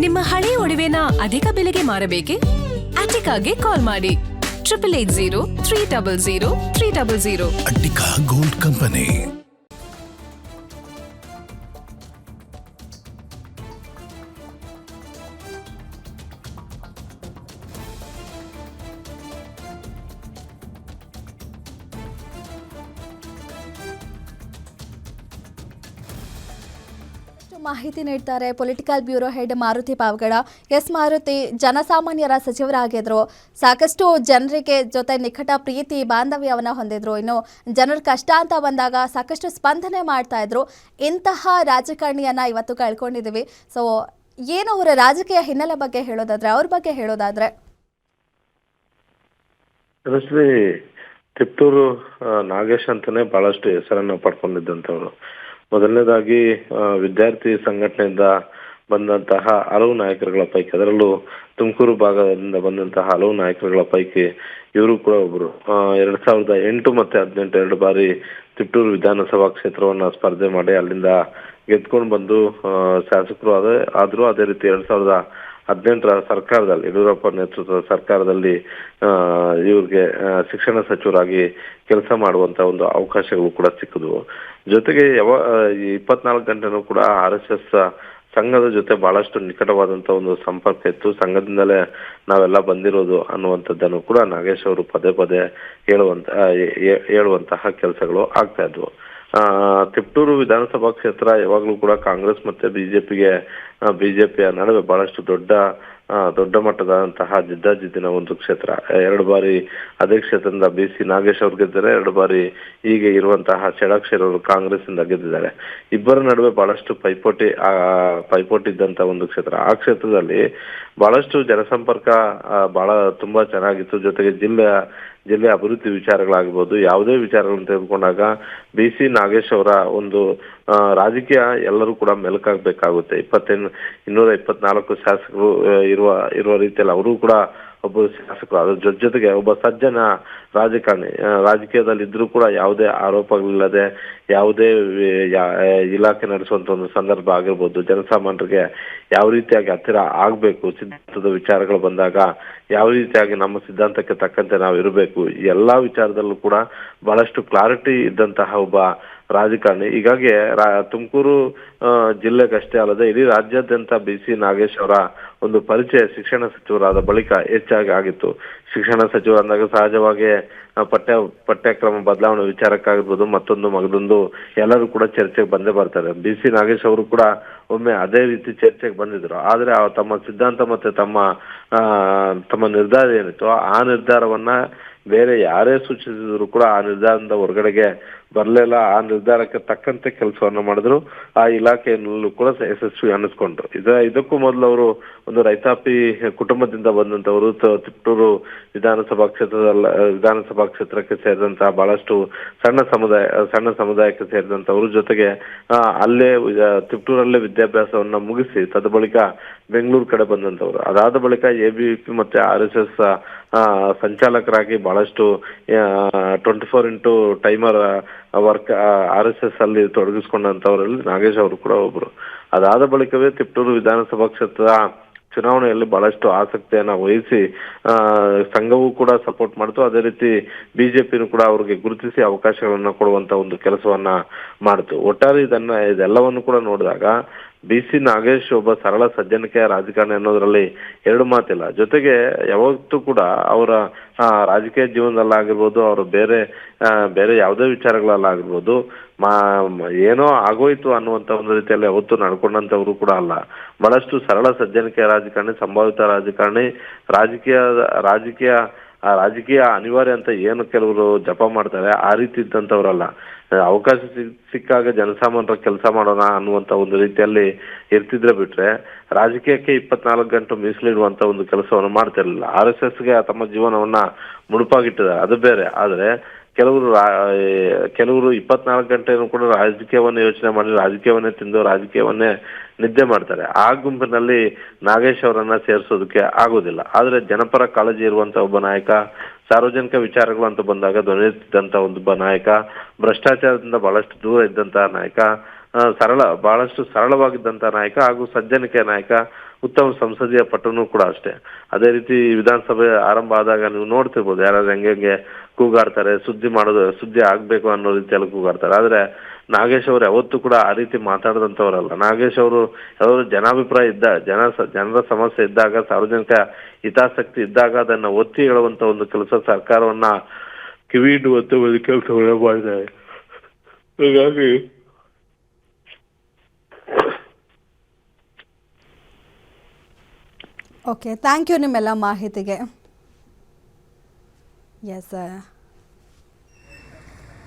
ನಿಮ್ಮ ಹಳೆ ಒಡವೆನ ಅಧಿಕ ಬೆಲೆಗೆ ಮಾರಬೇಕೆ? ಅಟಿಕಾಗೆ ಕಾಲ್ ಮಾಡಿ 8880 ಅಟ್ಟಿಕಾ ಗೋಲ್ಡ್ ಕಂಪನಿ. ಮಾಹಿತಿ ನೀಡ್ತಾರೆ political bureau head Maruti Pavagada. S Maruti, ಜನಸಾಮಾನ್ಯರ ಸಚಿವರಾಗಿದ್ರು, ಸಾಕಷ್ಟು ಜನರಿಗೆ ಜೊತೆ ನಿಕಟ ಪ್ರೀತಿ ಬಾಂಧವ್ಯವನ್ನು ಹೊಂದಿದ್ರು. ಇನ್ನು ಜನರ ಕಷ್ಟ ಅಂತ ಬಂದಾಗ ಸಾಕಷ್ಟು ಸ್ಪಂದನೆ ಮಾಡ್ತಾ ಇದ್ರು. ಇಂತಹ ರಾಜಕಾರಣಿಯನ್ನ ಇವತ್ತು ಕಳ್ಕೊಂಡಿದ್ದೀವಿ. ಸೊ ಏನು ಅವರ ರಾಜಕೀಯ ಹಿನ್ನೆಲೆ ಬಗ್ಗೆ ಹೇಳೋದಾದ್ರೆ, ಅವ್ರ ಬಗ್ಗೆ ಹೇಳೋದಾದ್ರೆ? ತಿಪ್ಟೂರು ನಾಗೇಶ್ ಅಂತಾನೆ ಬಹಳಷ್ಟು ಹೆಸರನ್ನು ಪಡ್ಕೊಂಡಿದ್ದಂಥವ್ರು. ಮೊದಲನೇದಾಗಿ ವಿದ್ಯಾರ್ಥಿ ಸಂಘಟನೆಯಿಂದ ಬಂದಂತಹ ಹಲವು ನಾಯಕರುಗಳ ಪೈಕಿ, ಅದರಲ್ಲೂ ತುಮಕೂರು ಭಾಗದಿಂದ ಬಂದಂತಹ ಹಲವು ನಾಯಕರುಗಳ ಪೈಕಿ ಇವರು ಕೂಡ ಒಬ್ರು. 2008 ಮತ್ತು 2018 2 ಬಾರಿ ತಿಪ್ಟೂರು ವಿಧಾನಸಭಾ ಕ್ಷೇತ್ರವನ್ನ ಸ್ಪರ್ಧೆ ಮಾಡಿ ಅಲ್ಲಿಂದ ಗೆದ್ಕೊಂಡು ಬಂದು ಶಾಸಕರು ಆದ್ರೂ. ಅದೇ ರೀತಿ 2018 ಸರ್ಕಾರದಲ್ಲಿ, ಯಡಿಯೂರಪ್ಪ ನೇತೃತ್ವದ ಸರ್ಕಾರದಲ್ಲಿ ಇವ್ರಿಗೆ ಶಿಕ್ಷಣ ಸಚಿವರಾಗಿ ಕೆಲಸ ಮಾಡುವಂತ ಒಂದು ಅವಕಾಶಗಳು ಕೂಡ ಸಿಕ್ಕಿದ್ವು. ಜೊತೆಗೆ 24 ಗಂಟೆನೂ ಕೂಡ RSS ಸಂಘದ ಜೊತೆ ಬಹಳಷ್ಟು ನಿಕಟವಾದಂತ ಒಂದು ಸಂಪರ್ಕ ಇತ್ತು. ಸಂಘದಿಂದಲೇ ನಾವೆಲ್ಲ ಬಂದಿರೋದು ಅನ್ನುವಂಥದ್ದನ್ನು ಕೂಡ ನಾಗೇಶ್ ಅವರು ಪದೇ ಪದೇ ಹೇಳುವಂತಹ ಕೆಲಸಗಳು ಆಗ್ತಾ ಇದ್ವು. ತಿಪ್ಟೂರು ವಿಧಾನಸಭಾ ಕ್ಷೇತ್ರ ಯಾವಾಗಲೂ ಕೂಡ ಕಾಂಗ್ರೆಸ್ ಮತ್ತೆ ಬಿಜೆಪಿಯ ನಡುವೆ ಬಹಳಷ್ಟು ದೊಡ್ಡ ಮಟ್ಟದಂತಹ ಜಿದ್ದಾಜಿದ್ದಿನ ಒಂದು ಕ್ಷೇತ್ರ. 2 ಬಾರಿ ಅದೇ ಕ್ಷೇತ್ರದಿಂದ BC ನಾಗೇಶ್ ಅವರು ಗೆದ್ದರೆ, 2 ಬಾರಿ ಹೀಗೆ ಇರುವಂತಹ ಷಡಾಕ್ಷರಿ ಅವರು ಕಾಂಗ್ರೆಸ್ ಇಂದ ಗೆದ್ದಿದ್ದಾರೆ. ಇಬ್ಬರ ನಡುವೆ ಬಹಳಷ್ಟು ಪೈಪೋಟಿ ಇದ್ದಂತ ಒಂದು ಕ್ಷೇತ್ರ. ಆ ಕ್ಷೇತ್ರದಲ್ಲಿ ಬಹಳಷ್ಟು ಜನಸಂಪರ್ಕ ತುಂಬಾ ಚೆನ್ನಾಗಿತ್ತು. ಜೊತೆಗೆ ಜಿಲ್ಲೆ ಅಭಿವೃದ್ಧಿ ವಿಚಾರಗಳಾಗಿರ್ಬೋದು, ಯಾವುದೇ ವಿಚಾರಗಳನ್ನು ತೆಗೆದುಕೊಂಡಾಗ BC ನಾಗೇಶ್ ಅವರ ಒಂದು ರಾಜಕೀಯ ಎಲ್ಲರೂ ಕೂಡ ಮೆಲುಕಾಗಬೇಕಾಗುತ್ತೆ. 224 ಶಾಸಕರು ಇರುವ ರೀತಿಯಲ್ಲಿ ಅವರು ಕೂಡ ಒಬ್ಬ ಶಾಸಕರು, ಅದ್ರ ಜೊತೆಗೆ ಒಬ್ಬ ಸಜ್ಜನ ರಾಜಕಾರಣಿ. ರಾಜಕೀಯದಲ್ಲಿ ಇದ್ರೂ ಕೂಡ ಯಾವುದೇ ಆರೋಪಗಳಿಲ್ಲದೆ ಯಾವುದೇ ಇಲಾಖೆ ನಡೆಸುವಂತ ಒಂದು ಸಂದರ್ಭ ಆಗಿರ್ಬೋದು, ಜನಸಾಮಾನ್ಯರಿಗೆ ಯಾವ ರೀತಿಯಾಗಿ ಹತ್ತಿರ ಆಗ್ಬೇಕು, ಸಿದ್ಧಾಂತದ ವಿಚಾರಗಳು ಬಂದಾಗ ಯಾವ ರೀತಿಯಾಗಿ ನಮ್ಮ ಸಿದ್ಧಾಂತಕ್ಕೆ ತಕ್ಕಂತೆ ನಾವು ಇರಬೇಕು, ಎಲ್ಲಾ ವಿಚಾರದಲ್ಲೂ ಕೂಡ ಬಹಳಷ್ಟು ಕ್ಲಾರಿಟಿ ಇದ್ದಂತಹ ಒಬ್ಬ ರಾಜಕಾರಣಿ. ಹೀಗಾಗಿ ತುಮಕೂರು ಜಿಲ್ಲೆಗಷ್ಟೇ ಅಲ್ಲದೆ ಇಡೀ ರಾಜ್ಯಾದ್ಯಂತ BC ನಾಗೇಶ್ ಅವರ ಒಂದು ಪರಿಚಯ ಶಿಕ್ಷಣ ಸಚಿವರಾದ ಬಳಿಕ ಹೆಚ್ಚಾಗಿ ಆಗಿತ್ತು. ಶಿಕ್ಷಣ ಸಚಿವ ಅಂದಾಗ ಸಹಜವಾಗಿ ಪಠ್ಯಕ್ರಮ ಬದಲಾವಣೆ ವಿಚಾರಕ್ಕಾಗಿರ್ಬೋದು, ಮಗದೊಂದು ಎಲ್ಲರೂ ಕೂಡ ಚರ್ಚೆಗೆ ಬಂದೇ ಬರ್ತಾರೆ. BC ನಾಗೇಶ್ ಅವರು ಕೂಡ ಒಮ್ಮೆ ಅದೇ ರೀತಿ ಚರ್ಚೆಗೆ ಬಂದಿದ್ರು. ಆದ್ರೆ ತಮ್ಮ ಸಿದ್ಧಾಂತ ಮತ್ತೆ ತಮ್ಮ ನಿರ್ಧಾರ ಏನಿತ್ತು, ಆ ನಿರ್ಧಾರವನ್ನ ಬೇರೆ ಯಾರೇ ಸೂಚಿಸಿದ್ರು ಕೂಡ ಆ ನಿರ್ಧಾರದಿಂದ ಹೊರಗಡೆಗೆ ಬರ್ಲಿಲ್ಲ. ಆ ನಿರ್ಧಾರಕ್ಕೆ ತಕ್ಕಂತೆ ಕೆಲಸವನ್ನ ಮಾಡಿದ್ರು. ಆ ಇಲಾಖೆಯಲ್ಲೂ ಕೂಡ ಯಶಸ್ವಿ ಅನ್ನಿಸ್ಕೊಂಡ್ರು. ಇದಕ್ಕೂ ಮೊದಲು ಅವರು ಒಂದು ರೈತಾಪಿ ಕುಟುಂಬದಿಂದ ಬಂದಂತವರು. ತಿಪ್ಟೂರು ವಿಧಾನಸಭಾ ಕ್ಷೇತ್ರಕ್ಕೆ ಸೇರಿದಂತಹ ಬಹಳಷ್ಟು ಸಣ್ಣ ಸಮುದಾಯಕ್ಕೆ ಸೇರಿದಂತವರು. ಜೊತೆಗೆ ಅಲ್ಲೇ ತಿಪ್ಟೂರಲ್ಲೇ ವಿದ್ಯಾಭ್ಯಾಸವನ್ನ ಮುಗಿಸಿ ತದಬಳಿಕ ಬೆಂಗಳೂರು ಕಡೆ ಬಂದಂತವರು. ಅದಾದ ಬಳಿಕ ABVP ಮತ್ತೆ RSS ಸಂಚಾಲಕರಾಗಿ ಬಹಳಷ್ಟು 24x ಟೈಮರ್ ವರ್ಕ್ RSS ಅಲ್ಲಿ ತೊಡಗಿಸ್ಕೊಂಡಂತವರಲ್ಲಿ ನಾಗೇಶ್ ಅವರು ಕೂಡ ಒಬ್ರು. ಅದಾದ ಬಳಿಕವೇ ತಿಪ್ಟೂರು ವಿಧಾನಸಭಾ ಕ್ಷೇತ್ರ ಚುನಾವಣೆಯಲ್ಲಿ ಬಹಳಷ್ಟು ಆಸಕ್ತಿಯನ್ನ ವಹಿಸಿ ಸಂಘವೂ ಕೂಡ ಸಪೋರ್ಟ್ ಮಾಡ್ತು. ಅದೇ ರೀತಿ ಬಿಜೆಪಿನೂ ಕೂಡ ಅವ್ರಿಗೆ ಗುರುತಿಸಿ ಅವಕಾಶಗಳನ್ನ ಕೊಡುವಂತ ಒಂದು ಕೆಲಸವನ್ನ ಮಾಡ್ತು. ಒಟ್ಟಾರೆ ಇದೆಲ್ಲವನ್ನು ಕೂಡ ನೋಡಿದಾಗ BC ನಾಗೇಶ್ ಒಬ್ಬ ಸರಳ ಸಜ್ಜನಿಕೆಯ ರಾಜಕಾರಣಿ ಅನ್ನೋದ್ರಲ್ಲಿ ಎರಡು ಮಾತಿಲ್ಲ. ಜೊತೆಗೆ ಯಾವತ್ತೂ ಕೂಡ ಅವರ ರಾಜಕೀಯ ಜೀವನದಲ್ಲಾಗಿರ್ಬೋದು, ಅವರು ಬೇರೆ ಯಾವುದೇ ವಿಚಾರಗಳಲ್ಲಾಗಿರ್ಬೋದು, ಏನೋ ಆಗೋಯ್ತು ಅನ್ನುವಂತ ಒಂದು ರೀತಿಯಲ್ಲಿ ಯಾವತ್ತೂ ನಡ್ಕೊಂಡಂತವ್ರು ಕೂಡ ಅಲ್ಲ. ಬಹಳಷ್ಟು ಸರಳ ಸಜ್ಜನಿಕೆಯ ರಾಜಕಾರಣಿ, ಸಂಭಾವಿತ ರಾಜಕಾರಣಿ, ರಾಜಕೀಯ ಅನಿವಾರ್ಯ ಅಂತ ಏನು ಕೆಲವರು ಜಪ ಮಾಡ್ತಾರೆ, ಆ ರೀತಿ ಇದ್ದಂಥವ್ರಲ್ಲ. ಅವಕಾಶ ಸಿಕ್ಕಾಗ ಜನಸಾಮಾನ್ಯರ ಕೆಲಸ ಮಾಡೋಣ ಅನ್ನುವಂತ ಒಂದು ರೀತಿಯಲ್ಲಿ ಇರ್ತಿದ್ರೆ ಬಿಟ್ರೆ ರಾಜಕೀಯಕ್ಕೆ 24 ಗಂಟೆ ಮೀಸಲಿಡುವಂತ ಒಂದು ಕೆಲಸವನ್ನು ಮಾಡ್ತಿರ್ಲಿಲ್ಲ. RSSಗೆ ತಮ್ಮ ಜೀವನವನ್ನ ಮುಡುಪಾಗಿಟ್ಟಿದ್ದಾರೆ, ಅದು ಬೇರೆ. ಆದ್ರೆ ಕೆಲವರು 24 ಗಂಟೆನೂ ಕೂಡ ರಾಜಕೀಯವನ್ನೇ ಯೋಚನೆ ಮಾಡಿ, ರಾಜಕೀಯವನ್ನೇ ತಿಂದು, ರಾಜಕೀಯವನ್ನೇ ನಿದ್ದೆ ಮಾಡ್ತಾರೆ. ಆ ಗುಂಪಿನಲ್ಲಿ ನಾಗೇಶ್ ಅವರನ್ನ ಸೇರಿಸೋದಕ್ಕೆ ಆಗೋದಿಲ್ಲ. ಆದ್ರೆ ಜನಪರ ಕಾಳಜಿ ಇರುವಂತ ಒಬ್ಬ ನಾಯಕ, ಸಾರ್ವಜನಿಕ ವಿಚಾರಗಳು ಅಂತ ಬಂದಾಗ ಧ್ವನಿ ಎತ್ತಿದಂತ ಒಬ್ಬ ನಾಯಕ, ಭ್ರಷ್ಟಾಚಾರದಿಂದ ಬಹಳಷ್ಟು ದೂರ ಇದ್ದಂತಹ ನಾಯಕ, ಬಹಳಷ್ಟು ಸರಳವಾಗಿದ್ದಂತಹ ನಾಯಕ ಹಾಗೂ ಸಜ್ಜನಿಕೆಯ ನಾಯಕ, ಉತ್ತಮ ಸಂಸದೀಯ ಪಟುನು ಕೂಡ ಅಷ್ಟೇ. ಅದೇ ರೀತಿ ವಿಧಾನಸಭೆ ಆರಂಭ ಆದಾಗ ನೀವು ನೋಡ್ತಿರ್ಬೋದು, ಯಾರಾದ್ರೂ ಹೆಂಗೆ ಕೂಗಾಡ್ತಾರೆ, ಸುದ್ದಿ ಆಗ್ಬೇಕು ಅನ್ನೋ ರೀತಿಯಲ್ಲಿ ಕೂಗಾಡ್ತಾರೆ. ಆದ್ರೆ ನಾಗೇಶ್ ಅವರು ಯಾವತ್ತೂ ಕೂಡ ಆ ರೀತಿ ಮಾತಾಡದಂತವರಲ್ಲ. ನಾಗೇಶ್ ಅವರು ಯಾವ್ದು ಜನಾಭಿಪ್ರಾಯ ಜನರ ಸಮಸ್ಯೆ ಇದ್ದಾಗ, ಸಾರ್ವಜನಿಕ ಹಿತಾಸಕ್ತಿ ಇದ್ದಾಗ ಅದನ್ನ ಒತ್ತಿ ಹೇಳುವಂತ ಒಂದು ಕೆಲಸ, ಸರ್ಕಾರವನ್ನ ಕಿವಿ ಇಡುವಂತ ಒಂದು ಕೆಲಸವನ್ನ ಮಾಡಿದ್ದಾರೆ. ಹೀಗಾಗಿ ಓಕೆ, ಥ್ಯಾಂಕ್ ಯು ನಿಮ್ಮೆಲ್ಲ ಮಾಹಿತಿಗೆ. ಎಸ್